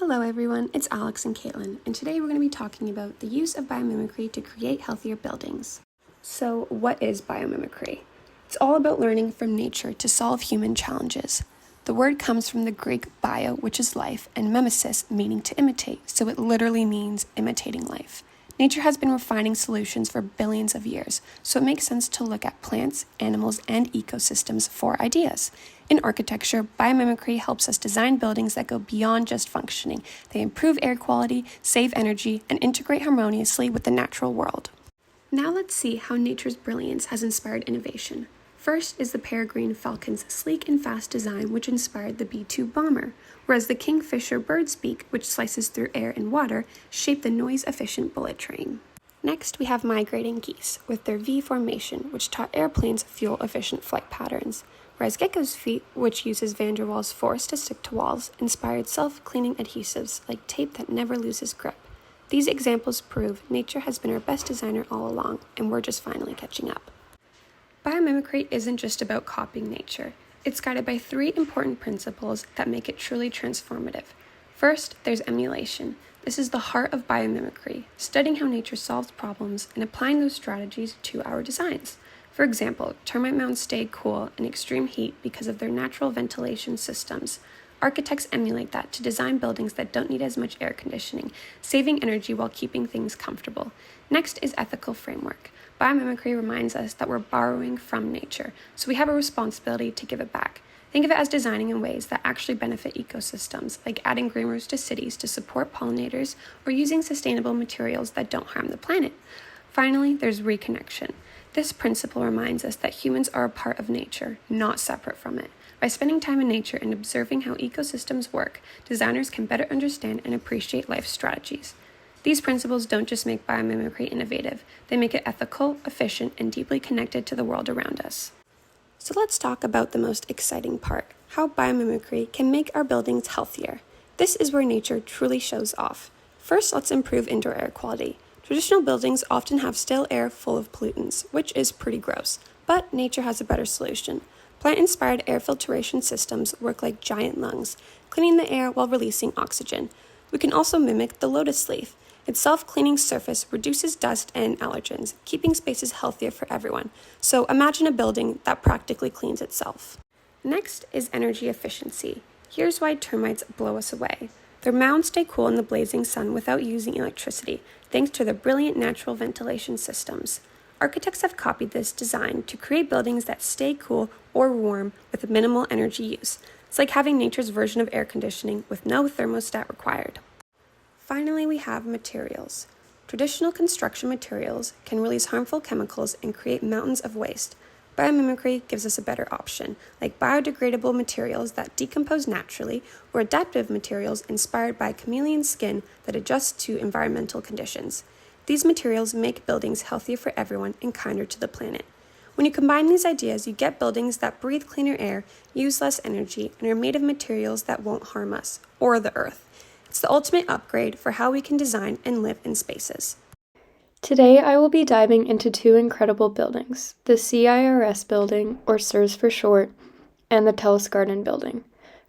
Hello everyone, it's Alex and Caitlin, and today we're going to be talking about the use of biomimicry to create healthier buildings. So, what is biomimicry? It's all about learning from nature to solve human challenges. The word comes from the Greek bio, which is life, and mimesis, meaning to imitate, so it literally means imitating life. Nature has been refining solutions for billions of years, so it makes sense to look at plants, animals, and ecosystems for ideas. In architecture, biomimicry helps us design buildings that go beyond just functioning. They improve air quality, save energy, and integrate harmoniously with the natural world. Now let's see how nature's brilliance has inspired innovation. First is the peregrine falcon's sleek and fast design, which inspired the B-2 bomber, whereas the kingfisher bird's beak, which slices through air and water, shaped the noise-efficient bullet train. Next, we have migrating geese, with their V formation, which taught airplanes fuel-efficient flight patterns, whereas gecko's feet, which uses van der Waals force to stick to walls, inspired self-cleaning adhesives like tape that never loses grip. These examples prove nature has been our best designer all along, and we're just finally catching up. Biomimicry isn't just about copying nature. It's guided by three important principles that make it truly transformative. First, there's emulation. This is the heart of biomimicry, studying how nature solves problems and applying those strategies to our designs. For example, termite mounds stay cool in extreme heat because of their natural ventilation systems. Architects emulate that to design buildings that don't need as much air conditioning, saving energy while keeping things comfortable. Next is ethical framework. Biomimicry reminds us that we're borrowing from nature, so we have a responsibility to give it back. Think of it as designing in ways that actually benefit ecosystems, like adding green roofs to cities to support pollinators or using sustainable materials that don't harm the planet. Finally, there's reconnection. This principle reminds us that humans are a part of nature, not separate from it. By spending time in nature and observing how ecosystems work, designers can better understand and appreciate life strategies. These principles don't just make biomimicry innovative, they make it ethical, efficient, and deeply connected to the world around us. So let's talk about the most exciting part, how biomimicry can make our buildings healthier. This is where nature truly shows off. First, let's improve indoor air quality. Traditional buildings often have stale air full of pollutants, which is pretty gross, but nature has a better solution. Plant-inspired air filtration systems work like giant lungs, cleaning the air while releasing oxygen. We can also mimic the lotus leaf. Its self-cleaning surface reduces dust and allergens, keeping spaces healthier for everyone. So imagine a building that practically cleans itself. Next is energy efficiency. Here's why termites blow us away. Their mounds stay cool in the blazing sun without using electricity, thanks to their brilliant natural ventilation systems. Architects have copied this design to create buildings that stay cool or warm with minimal energy use. It's like having nature's version of air conditioning with no thermostat required. Finally, we have materials. Traditional construction materials can release harmful chemicals and create mountains of waste. Biomimicry gives us a better option, like biodegradable materials that decompose naturally or adaptive materials inspired by chameleon skin that adjust to environmental conditions. These materials make buildings healthier for everyone and kinder to the planet. When you combine these ideas, you get buildings that breathe cleaner air, use less energy, and are made of materials that won't harm us or the earth. It's the ultimate upgrade for how we can design and live in spaces. Today I will be diving into two incredible buildings, the CIRS building, or CIRS for short, and the Telus Garden building.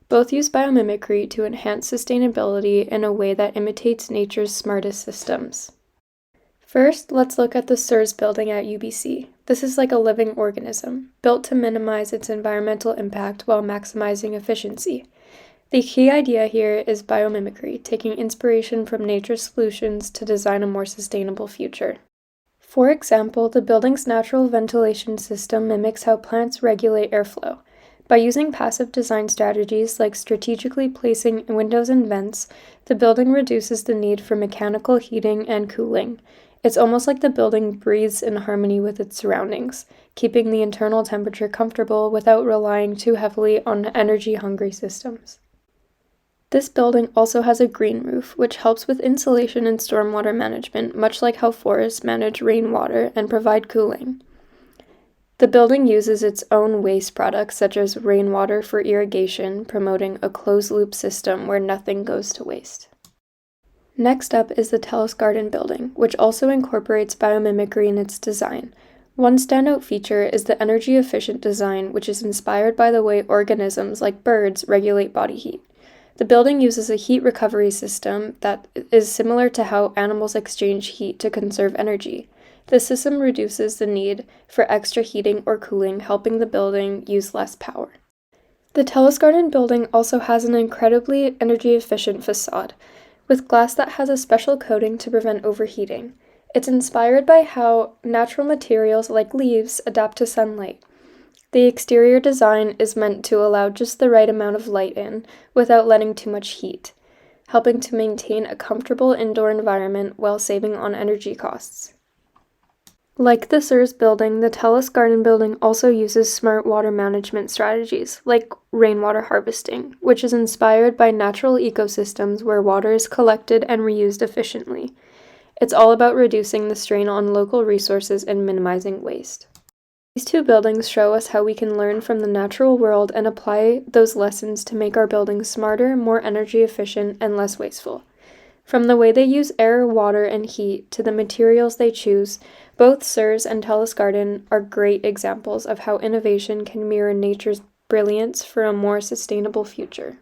Both use biomimicry to enhance sustainability in a way that imitates nature's smartest systems. First, let's look at the CIRS building at UBC. This is like a living organism, built to minimize its environmental impact while maximizing efficiency. The key idea here is biomimicry, taking inspiration from nature's solutions to design a more sustainable future. For example, the building's natural ventilation system mimics how plants regulate airflow. By using passive design strategies like strategically placing windows and vents, the building reduces the need for mechanical heating and cooling. It's almost like the building breathes in harmony with its surroundings, keeping the internal temperature comfortable without relying too heavily on energy-hungry systems. This building also has a green roof, which helps with insulation and stormwater management, much like how forests manage rainwater and provide cooling. The building uses its own waste products, such as rainwater for irrigation, promoting a closed-loop system where nothing goes to waste. Next up is the Telus Garden building, which also incorporates biomimicry in its design. One standout feature is the energy-efficient design, which is inspired by the way organisms like birds regulate body heat. The building uses a heat recovery system that is similar to how animals exchange heat to conserve energy. This system reduces the need for extra heating or cooling, helping the building use less power. The Terrace Garden building also has an incredibly energy-efficient facade, with glass that has a special coating to prevent overheating. It's inspired by how natural materials like leaves adapt to sunlight. The exterior design is meant to allow just the right amount of light in without letting too much heat, helping to maintain a comfortable indoor environment while saving on energy costs. Like the Sears building, the Terrace Garden building also uses smart water management strategies, like rainwater harvesting, which is inspired by natural ecosystems where water is collected and reused efficiently. It's all about reducing the strain on local resources and minimizing waste. These two buildings show us how we can learn from the natural world and apply those lessons to make our buildings smarter, more energy efficient, and less wasteful. From the way they use air, water, and heat to the materials they choose, both Sears and Terrace Garden are great examples of how innovation can mirror nature's brilliance for a more sustainable future.